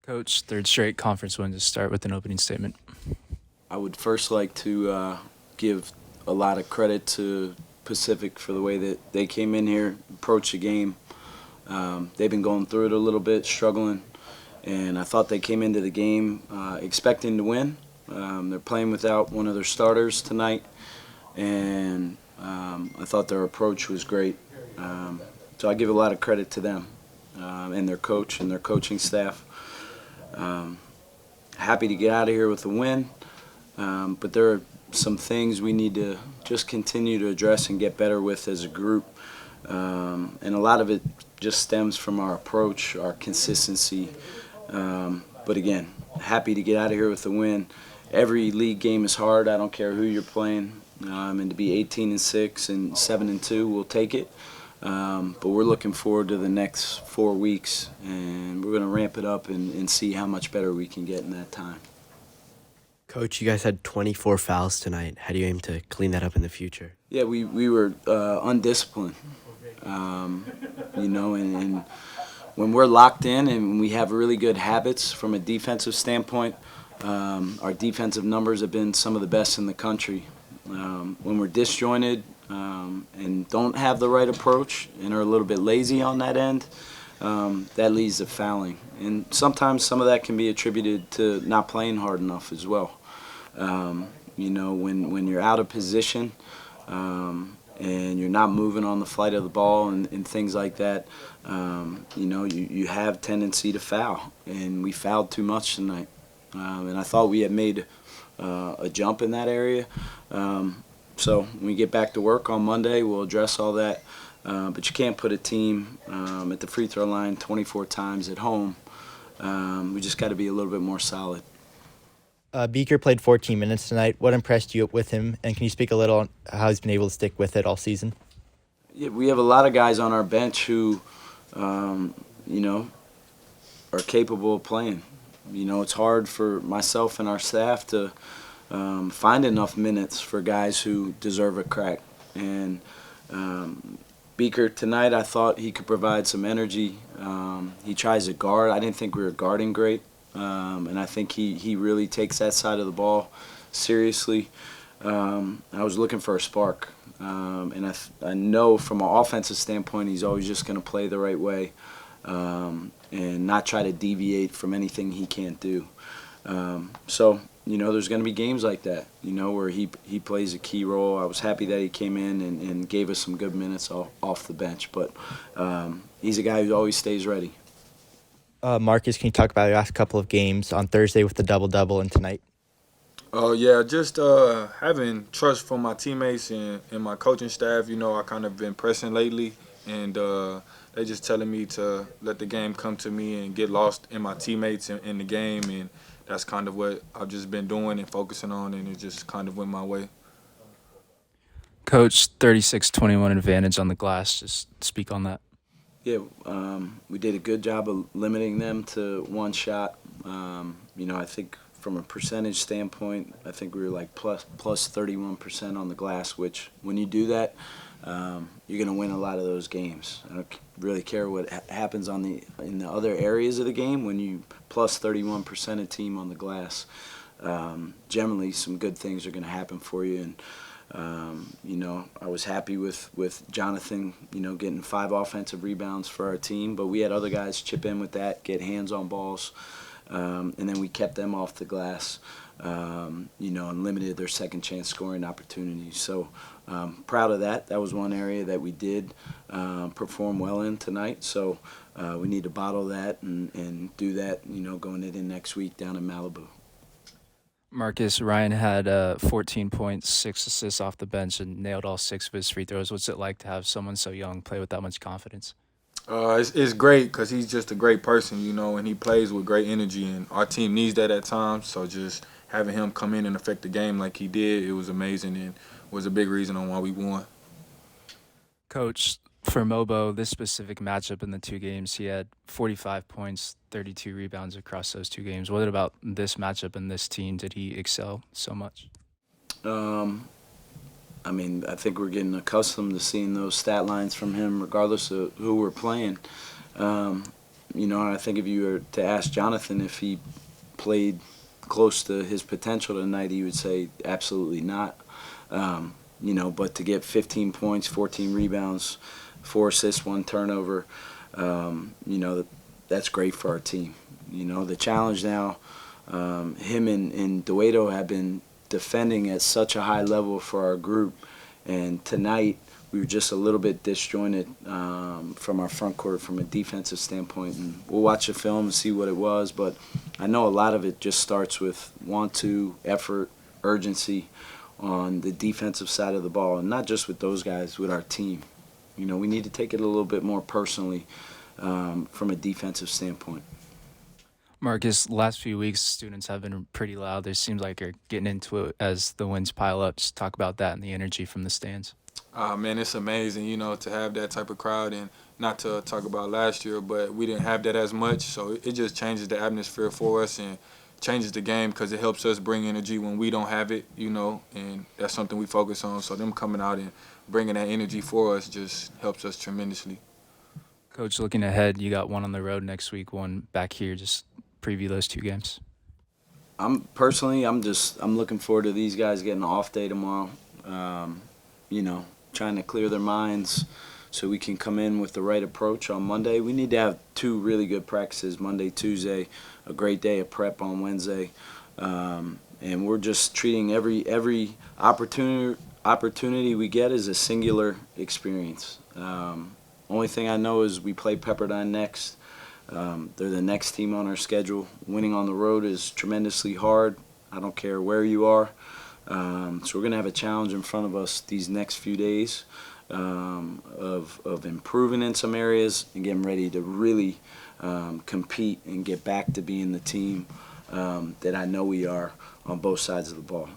Coach, third straight conference win. To start with an opening statement. I would first like to give a lot of credit to Pacific for the way that they came in here, approached the game. They've been going through it a little bit, struggling, and I thought they came into the game expecting to win. They're playing without one of their starters tonight, and I thought their approach was great. So I give a lot of credit to them and their coach and their coaching staff. Happy to get out of here with a win, but there are some things we need to just continue to address and get better with as a group. And a lot of it just stems from our approach, our consistency. But again, happy to get out of here with a win. Every league game is hard. I don't care who you're playing. And to be 18-6 and 7-2, we'll take it. But we're looking forward to the next 4 weeks, and we're going to ramp it up and see how much better we can get in that time. Coach, you guys had 24 fouls tonight. How do you aim to clean that up in the future? Yeah, we were undisciplined, and when we're locked in and we have really good habits from a defensive standpoint, our defensive numbers have been some of the best in the country. When we're disjointed and don't have the right approach and are a little bit lazy on that end, that leads to fouling. And sometimes some of that can be attributed to not playing hard enough as well. When you're out of position and you're not moving on the flight of the ball and things like that, you have tendency to foul. And we fouled too much tonight. And I thought we had made a jump in that area. So when we get back to work on Monday, we'll address all that. But you can't put a team at the free throw line 24 times at home. We just got to be a little bit more solid. Beaker played 14 minutes tonight. What impressed you with him, and can you speak a little on how he's been able to stick with it all season? Yeah, we have a lot of guys on our bench who, are capable of playing. It's hard for myself and our staff to find enough minutes for guys who deserve a crack. And Beaker tonight, I thought he could provide some energy. He tries to guard. I didn't think we were guarding great. And I think he really takes that side of the ball seriously. I was looking for a spark. And I know from an offensive standpoint he's always just going to play the right way and not try to deviate from anything he can't do. There's going to be games like that, where he plays a key role. I was happy that he came in and gave us some good minutes off the bench. But he's a guy who always stays ready. Marcus, can you talk about your last couple of games on Thursday with the double-double and tonight? Yeah, just having trust from my teammates and my coaching staff. I kind of been pressing lately, and they just telling me to let the game come to me and get lost in my teammates in the game, and that's kind of what I've just been doing and focusing on, and it just kind of went my way. Coach, 36-21 advantage on the glass. Just speak on that. Yeah, we did a good job of limiting them to one shot. I think from a percentage standpoint, I think we were like plus 31% on the glass, which when you do that, you're going to win a lot of those games. I don't really care what happens in the other areas of the game. When you plus 31% a team on the glass, generally some good things are going to happen for you. And I was happy with Jonathan, getting 5 offensive rebounds for our team, but we had other guys chip in with that, get hands on balls, and then we kept them off the glass, and limited their second chance scoring opportunities. So proud of that. That was one area that we did perform well in tonight. So we need to bottle that and do that, going into next week down in Malibu. Marcus, Ryan had 14 points, 6 assists off the bench, and nailed all 6 of his free throws. What's it like to have someone so young play with that much confidence? It's great because he's just a great person, and he plays with great energy, and our team needs that at times. So just having him come in and affect the game like he did, it was amazing and was a big reason on why we won. Coach, for Mobo, this specific matchup in the 2 games, he had 45 points, 32 rebounds across those 2 games. What about this matchup and this team did he excel so much? I think we're getting accustomed to seeing those stat lines from him regardless of who we're playing. I think if you were to ask Jonathan if he played close to his potential tonight, he would say absolutely not. But to get 15 points, 14 rebounds, 4 assists, 1 turnover, that's great for our team. The challenge now, him and Dueto have been defending at such a high level for our group, and tonight we were just a little bit disjointed from our front court from a defensive standpoint, and we'll watch the film and see what it was, but I know a lot of it just starts with want to, effort, urgency on the defensive side of the ball, and not just with those guys, with our team. We need to take it a little bit more personally from a defensive standpoint. Marcus, last few weeks, students have been pretty loud. It seems like they're getting into it as the wins pile up. Just talk about that and the energy from the stands. Man, it's amazing, to have that type of crowd, and not to talk about last year, but we didn't have that as much, so it just changes the atmosphere for us and changes the game because it helps us bring energy when we don't have it, and that's something we focus on. So them coming out and bringing that energy for us just helps us tremendously. Coach, looking ahead, you got one on the road next week, one back here. Just preview those 2 games. I'm looking forward to these guys getting an off day tomorrow. Trying to clear their minds so we can come in with the right approach on Monday. We need to have 2 really good practices, Monday, Tuesday, a great day of prep on Wednesday. And we're just treating every opportunity we get as a singular experience. Only thing I know is we play Pepperdine next. They're the next team on our schedule. Winning on the road is tremendously hard. I don't care where you are. So we're going to have a challenge in front of us these next few days of improving in some areas and getting ready to really compete and get back to being the team that I know we are on both sides of the ball.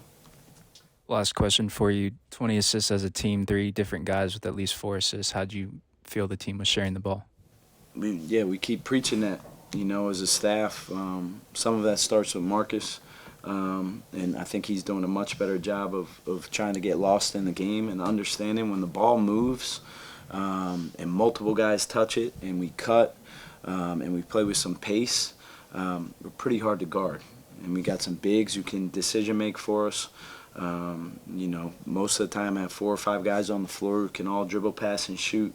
Last question for you. 20 assists as a team, 3 different guys with at least 4 assists. How do you feel the team was sharing the ball? We keep preaching that, as a staff. Some of that starts with Marcus. And I think he's doing a much better job of trying to get lost in the game and understanding when the ball moves and multiple guys touch it and we cut and we play with some pace, we're pretty hard to guard. And we got some bigs who can decision make for us. Most of the time I have 4 or 5 guys on the floor who can all dribble, pass, and shoot.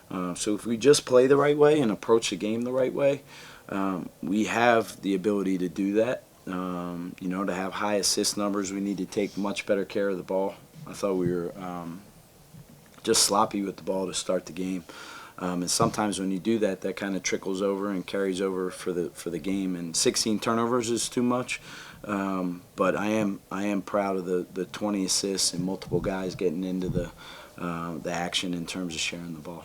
So if we just play the right way and approach the game the right way, we have the ability to do that. To have high assist numbers, we need to take much better care of the ball. I thought we were just sloppy with the ball to start the game. And sometimes when you do that, that kind of trickles over and carries over for the game. And 16 turnovers is too much. But I am proud of the 20 assists and multiple guys getting into the action in terms of sharing the ball.